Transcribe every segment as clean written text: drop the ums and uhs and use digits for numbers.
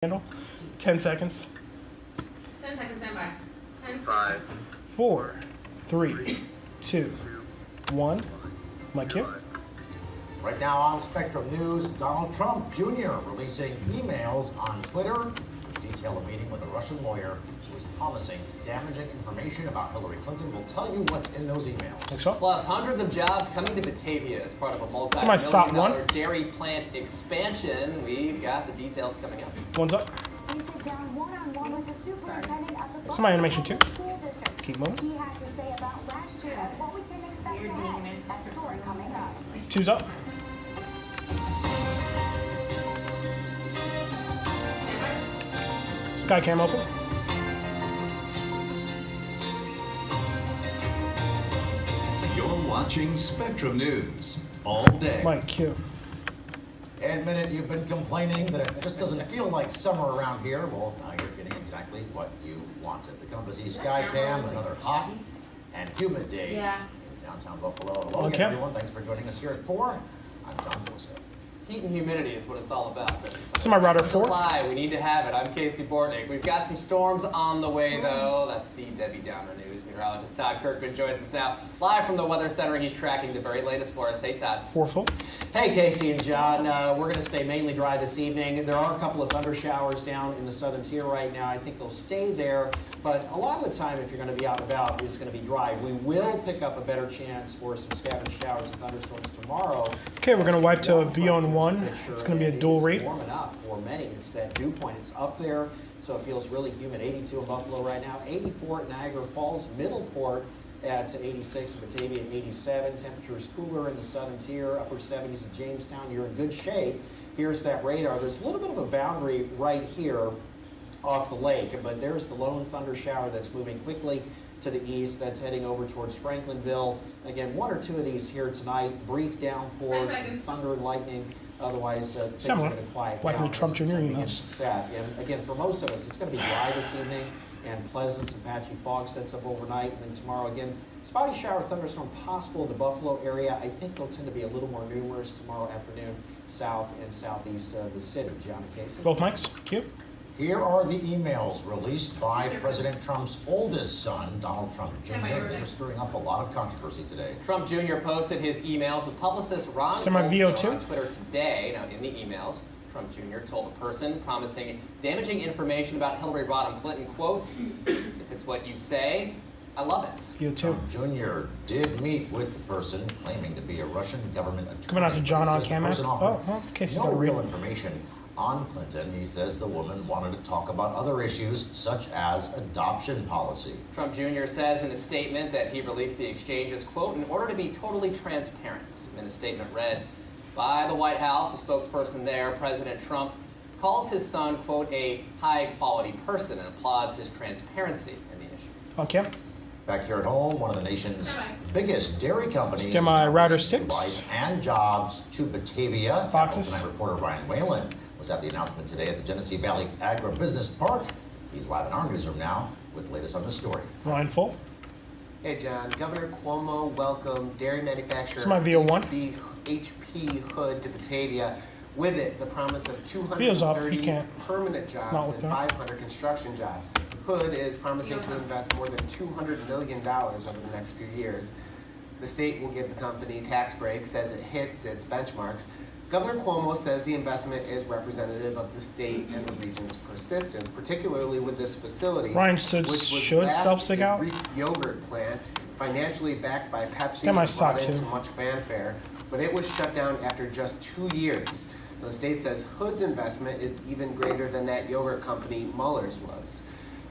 handle. 10 seconds. 10 seconds, stand by. 10 5, 4, 3, 2, 1. Mike here. Right now on Spectrum News, Donald Trump Jr. releasing emails on Twitter to detail a meeting with a Russian lawyer who is promising damaging information about Hillary Clinton. We'll tell you what's in those emails. Thanks, Phil. Plus, hundreds of jobs coming to Batavia as part of a my SOT one. multi-million-dollar dairy plant expansion. We've got the details coming up. One's up. We sit down one-on-one with the superintendent of the Some animation too. school district. Keep moving. He had to say about last year and what we can expect ahead. That story coming up. Two's up. Skycam open. You're watching Spectrum News all day. Mike Q. And minute you've been complaining that it just doesn't feel like summer around here. Well, now you're getting exactly what you wanted. The Compass East Skycam, another hot and humid day in downtown Buffalo. Hello again, everyone. Thanks for joining us here at 4. I'm John Wilson. Heat and humidity is what it's all about. This is my router 4. July, we need to have it. I'm Casey Bortnick. We've got some storms on the way, though. That's the Debbie Downer News. Meteorologist Todd Kirkman joins us now live from the Weather Center. He's tracking the very latest for us. Hey, Todd. 4 full. Hey, Casey and John. We're going to stay mainly dry this evening. There are a couple of thunder showers down in the southern tier right now. I think they'll stay there, but a lot of the time, if you're going to be out and about, is going to be dry. We will pick up a better chance for some scattered showers and thunderstorms tomorrow. Okay, we're going to wipe to a V on 1. It's going to be a dual rate. It's warm enough for many. It's that dew point. It's up there, so it feels really humid. 82 in Buffalo right now. 84 at Niagara Falls, Middleport at 86, Batavia at 87. Temperatures cooler in the southern tier, upper 70s at Jamestown. You're in good shape. Here's that radar. There's a little bit of a boundary right here off the lake, but there's the lone thunder shower that's moving quickly to the east. That's heading over towards Franklinville. Again, 1 or 2 of these here tonight. Brief downpours, 10 seconds. thunder and lightning. Otherwise, things are Similar. going to quiet Like down the Trump as the Jr. sun emails. begins to set. And again, for most of us, it's going to be dry this evening and pleasant. Some patchy fog sets up overnight. And then tomorrow, again, spotty shower thunderstorm possible in the Buffalo area. I think they'll tend to be a little more numerous tomorrow afternoon, south and southeast of the city. John and Casey. Both mics. Q. Here are the emails released by President Trump's oldest son, Donald Trump Jr. They're stirring up a lot of controversy today. Trump Jr. posted his emails with publicist Ron Semi VO2. Bolster on Twitter today. Now, in the emails, Trump Jr. told a person promising damaging information about Hillary Rodham Clinton, quotes, "If it's what you say, I love it." VO2. Trump Jr. did meet with the person claiming to be a Russian government attorney. Coming out to John He on says the camera. person Oh, offered well, Casey's no got to read real it. information on Clinton. He says the woman wanted to talk about other issues such as adoption policy. Trump Jr. says in a statement that he released the exchanges, quote, "in order to be totally transparent." In a statement read by the White House, a spokesperson there, President Trump calls his son, quote, "a high-quality person," and applauds his transparency in the issue. On cam. Back here at home, one of the nation's biggest dairy companies Let's get my router is 6. life and jobs to Batavia. Boxes. Capital Tonight reporter Ryan Whalen was at the announcement today at the Genesee Valley Agribusiness Park. He's live in our newsroom now with the latest on this story. Line full. Hey John, Governor Cuomo welcomed dairy manufacturer It's my VO1. HP Hood to Batavia. With it, the promise of VO's up. He 230 can't. permanent Not jobs with and that. 500 construction jobs. Hood is promising VO's to up. invest more than $200 million over the next few years. The state will give the company tax breaks as it hits its benchmarks. Governor Cuomo says the investment is representative of the state and the region's persistence, particularly with this facility, Ryan which was should last self-sig a out. Greek yogurt plant, financially backed by Pepsi, Got my and SOT brought into too. much fanfare, but it was shut down after just 2 years. The state says Hood's investment is even greater than that yogurt company Muller's was,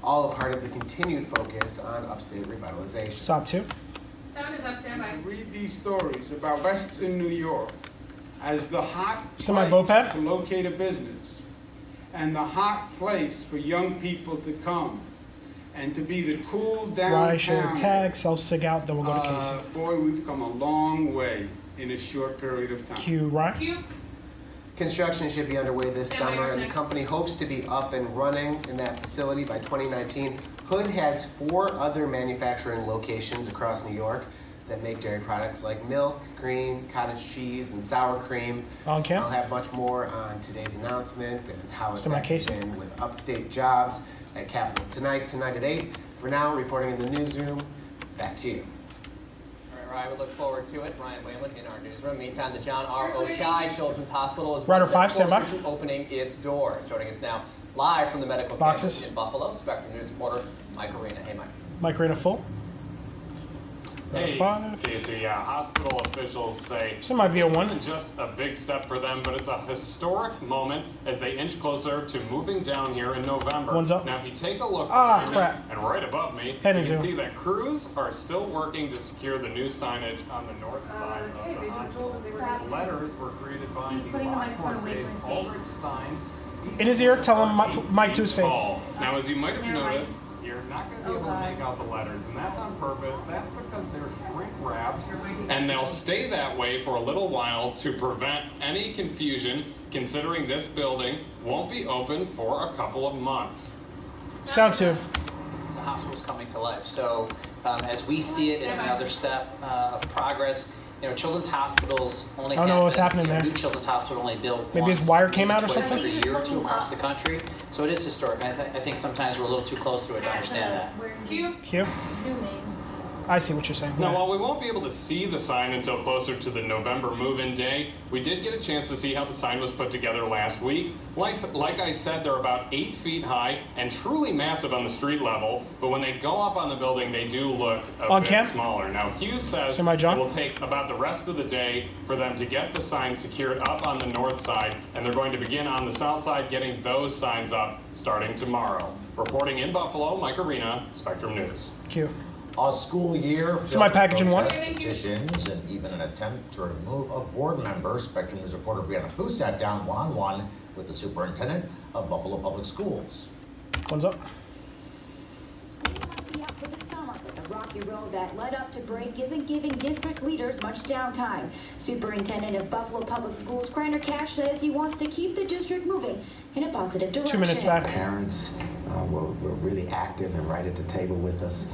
all a part of the continued focus on upstate revitalization. SOT 2. Sound is up, stand by. Read these stories about Western New York as the hot So my place Vopad? to locate a business and the hot place for young people to come and to be the cool Ryan should downtown. tag, self-sig out, then we'll go to Casey. Boy, we've come a long way in a short period of time. Q. Ryan. Q. Construction should be underway this Stand by, summer, you're and the next. company hopes to be up and running in that facility by 2019. Hood has 4 other manufacturing locations across New York. that make dairy products like milk, cream, cottage cheese, and sour cream. On cam. I'll have much more on today's announcement and how it Still my factors case. in with upstate jobs at Capitol tonight at 8. For now, reporting in the newsroom, back to you. All right, Ryan, we look forward to it. Ryan Whalen in our newsroom. Meantime, the John R. O'Shea Children's Hospital is Rider one step 5, stand by. closer to opening its doors. Joining us now live from the medical Boxes. campus in Buffalo, Spectrum News reporter Mike Arena. Hey, Mike. Mike Arena full. Rider Hey, 5. Casey, hospital officials say Semi this VO1. isn't just a big step for them, but it's a historic moment as they inch closer to moving down here in November. One's up. Now, if you take a look Ah, behind crap. me and right above me, Head you and can zoom. see that crews are still working to secure the new signage on the north side Okay, of the these were told that they were hospital. Letters were created by He's the putting the law microphone away from his enforcement face. signed. In his ear, tell him Mike to his face. Tall. Now, as you might have Never mind. noticed, you're not going to be Oh, able God. to make out the letters, and that's on purpose. That's because they're shrink wrapped, and they'll stay that way for a little while to prevent any confusion, considering this building won't be open for a couple of months. Sound 2. The hospital's coming to life. So as we see it, it's another step of progress. You know, children's hospitals only I don't know what's happen- happening you know, there. New children's hospital only built Maybe his once, wire came maybe out or twice something? every year or two across the country. So it is historic. I think sometimes we're a little too close to it to understand that. Cue. Q. Zooming. I see what you're saying. Now, while we won't be able to see the sign until closer to the November move-in day, we did get a chance to see how the sign was put together last week. Like I said, they're about 8 feet high and truly massive on the street level, but when they go up on the building, they do look a On bit cam? smaller. Now, Hughes says Semi it John? will take about the rest of the day for them to get the sign secured up on the north side, and they're going to begin on the south side getting those signs up starting tomorrow. Reporting in Buffalo, Mike Arena, Spectrum News. Q. A school year So my package in one? protest petitions and even an attempt to remove a board member. Spectrum News reporter Brianna Fu sat down one-on-one with the superintendent of Buffalo Public Schools. One's up. School might be up for the summer, but the rocky road that led up to break isn't giving district leaders much downtime. Superintendent of Buffalo Public Schools, Kreiner Cash, says he wants to keep the district moving in a positive direction. 2 minutes back. Parents were really active and right at the table with us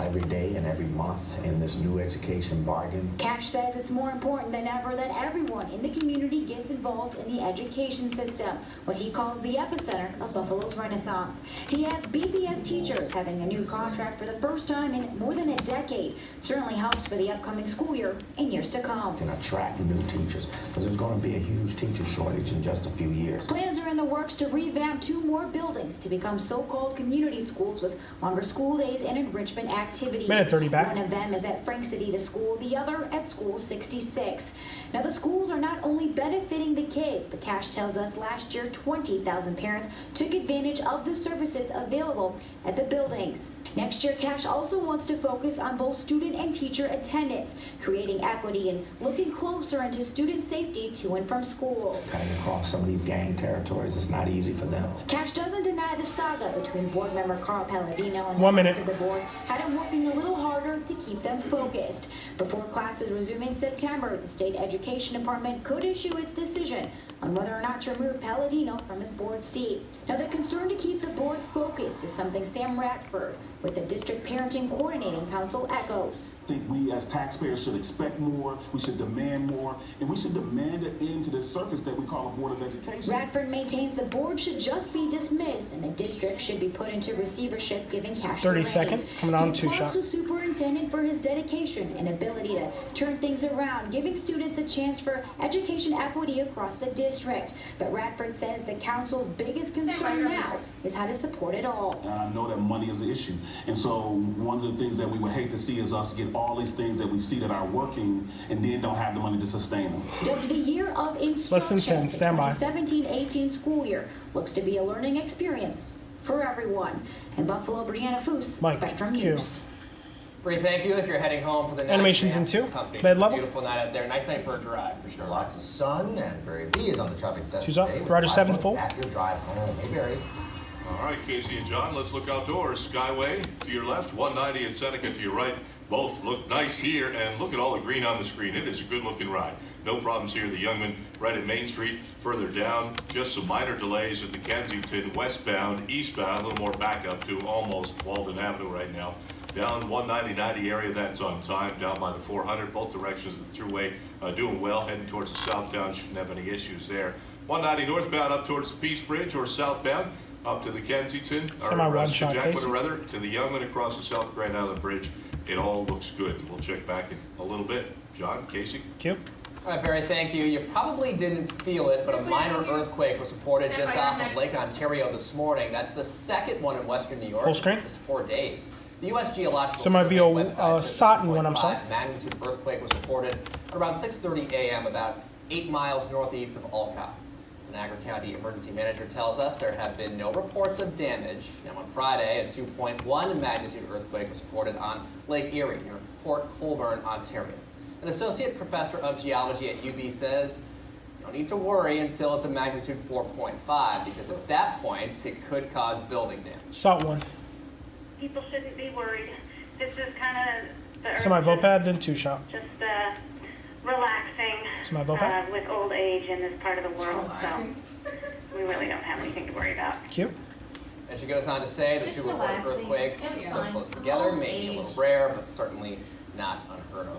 every day and every month in this new education bargain. Cash says it's more important than ever that everyone in the community gets involved in the education system, what he calls the epicenter of Buffalo's renaissance. He adds BPS teachers having a new contract for the first time in more than a decade certainly helps for the upcoming school year and years to come. Can attract new teachers because there's going to be a huge teacher shortage in just a few years. Plans are in the works to revamp 2 more buildings to become so-called community schools with longer school days and enrichment activities. Minute 30 back. One of them is at Frank City School, the other at School 66. Now, the schools are not only benefiting the kids, but Cash tells us last year 20,000 parents took advantage of the services available at the buildings. Next year, Cash also wants to focus on both student and teacher attendance, creating equity and looking closer into student safety to and from school. Cutting across some of these gang territories, it's not easy for them. Cash doesn't deny the saga between board member Carl Palladino and 1 the minute. rest of the board had him working a little harder to keep them focused. Before classes resume in September, the state education department could issue its decision on whether or not to remove Palladino from his board seat. Now, the concern to keep the board focused is something Sam Radford with the District Parenting Coordinating Council echoes. I think we as taxpayers should expect more, we should demand more, and we should demand an end to this circus that we call a Board of Education. Radford maintains the board should just be dismissed and the district should be put into receivership, giving Cash 30 the reins. seconds, coming on, He 2 applauds shot. the superintendent for his dedication and ability to turn things around, giving students a chance for education equity across the district. But Radford says the council's biggest concern now is how to support it all. And I know that money is an issue. And so one of the things that we would hate to see is us get all these things that we see that are working and then don't have the money to sustain them. Dubbed the year of instruction, Less than 10, stand by. the 2017-18 school year looks to be a learning experience for everyone. In Buffalo, Brianna Foose, Mike, Spectrum Q. News. Bree, thank you. If you're heading home for the night, Animations in 2. Bed level. Beautiful night out there. Nice night for a drive, for sure. Lots of sun, and Barry B is on the traffic desk She's up. today with Rider live 7 look full. at your drive home. Hey, Barry. All right, Casey and John, let's look outdoors. Skyway to your left, 190 at Seneca to your right. Both look nice here, and look at all the green on the screen. It is a good-looking ride. No problems here. The Youngman right at Main Street. Further down, just some minor delays at the Kensington westbound, eastbound. A little more backup to almost Walden Avenue right now. Down 190 area, that's on time. Down by the 400, both directions of the thruway doing well, heading towards the southbound. Shouldn't have any issues there. 190 northbound up towards the Peace Bridge or southbound up to the Kensington, or Jacqueline rather, to the Youngman across the South Grand Island Bridge. It all looks good. We'll check back in a little bit. John, Casey? Thank you. All right, Barry, thank you. You probably didn't feel it, but a minor earthquake was reported just off of Lake Ontario this morning. That's the second one in western New York Full screen. in just 4 days. The U.S. Geological So my Survey VO website says Sutton one, I'm 6.5 sorry. magnitude earthquake was reported at around 6:30 a.m., about 8 miles northeast of Olcott. The Niagara County Emergency Manager tells us there have been no reports of damage. Now, on Friday, a 2.1 magnitude earthquake was reported on Lake Erie near Port Colborne, Ontario. An associate professor of geology at UB says you don't need to worry until it's a magnitude 4.5 because at that point it could cause building damage. Salt one. People shouldn't be worried. This is kind of the So my vote pad, then 2 shot. just relaxing So my vote pad. with old age in this part of the world. So we really don't have anything to worry about. Thank you. And she goes on to say the Just two reported relaxing. earthquakes It's so fine. close together Old may be a age. little rare, but certainly not unheard of.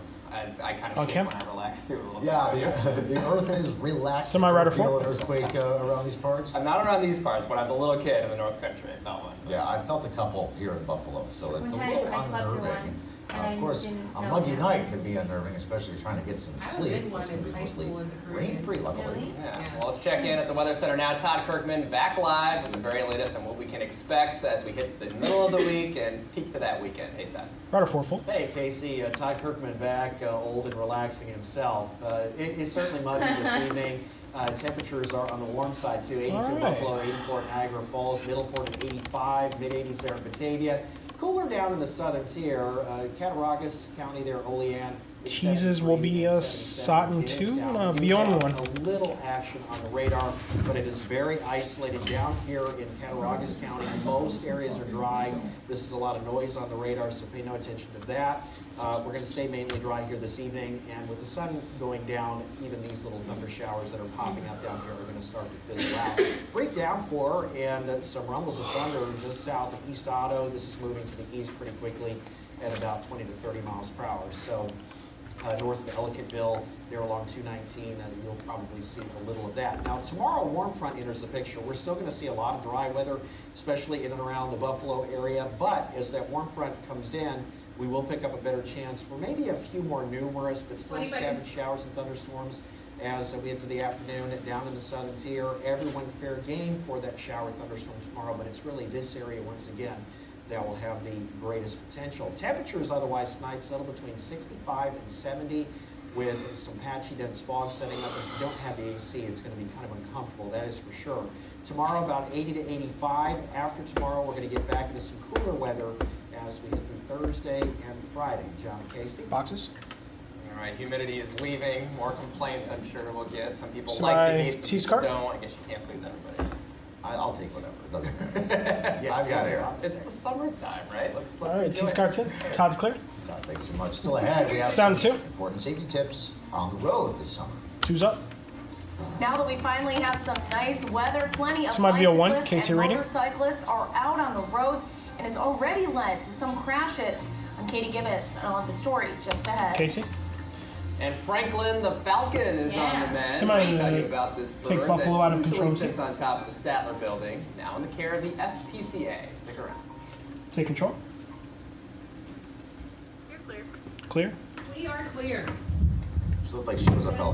I kind of Okay. shake when I relax too a little Yeah, bit. the earth is relaxed. Semi-rider Do you feel four. an earthquake around these parts? I'm not around these parts. When I was a little kid in the North Country, I felt one. Yeah, I felt a couple here in Buffalo, so it's a One little time I slept through unnerving. one, and I Of course, didn't a know muggy how night to- can be unnerving, especially trying to get some I was sleep. in one It's gonna in be high mostly school in the Caribbean. rain-free, luckily. Yeah. Well, let's check in at the Weather Center now. Todd Kirkman back live with the very latest on what we can expect as we hit the middle of the week and peak to that weekend. Hey, Todd. Rider 4 full. Hey, Casey, Todd Kirkman back, old and relaxing himself. It's certainly muggy this evening. Temperatures are on the warm side too. 82 All right. Buffalo, 84 at Niagara Falls, Middleport at 85, mid-80s there at Batavia. Cooler down in the southern tier. Cattaraugus County there, Olean. Teases will be Sutton 2 and a Beyond 1. A little action on the radar, but it is very isolated down here in Cattaraugus County. Most areas are dry. This is a lot of noise on the radar, so pay no attention to that. We're going to stay mainly dry here this evening, and with the sun going down, even these little thunder showers that are popping up down here are going to start to fizzle out. Brief downpour and some rumbles of thunder just south of East Otto. This is moving to the east pretty quickly at about 20 to 30 miles per hour. So north of Ellicottville, there along 219, you'll probably see a little of that. Now tomorrow, a warm front enters the picture. We're still going to see a lot of dry weather, especially in and around the Buffalo area, but as that warm front comes in, we will pick up a better chance for maybe a few more numerous, but still scattered showers and thunderstorms as we enter the afternoon down in the southern tier. Everyone fair game for that shower thunderstorm tomorrow, but it's really this area once again that will have the greatest potential. Temperatures otherwise tonight settle between 65 and 70 with some patchy dense fog setting up. If you don't have the AC, it's going to be kind of uncomfortable, that is for sure. Tomorrow about 80 to 85. After tomorrow, we're going to get back into some cooler weather as we hit through Thursday and Friday. John and Casey. Boxes. All right, humidity is leaving. More complaints, I'm sure we'll get. Some people So like the my heat, some tease people card? don't. I guess you can't please everybody. I'll take whatever, it doesn't matter. Yeah, I've got air. It's the summertime, right? Let's All right, enjoy tease it. cards in. Todd's clear. Thanks so much. Still ahead, we have Sound some 2. important safety tips on the road this summer. 2's up. Now that we finally have some nice weather, plenty of So my VO1, bicyclists Casey and reading. motorcyclists are out on the roads, and it's already led to some crashes. I'm Katie Gibbous, and I'll have the story just ahead. Casey. And Franklin the Falcon is on the mend. Somebody Let me tell you about this bird take Buffalo that out of usually control sits on top of the Statler building, now in the care of the SPCA. Stick around. Take control. You're clear. Clear. We are clear. She looked like she was a fellow.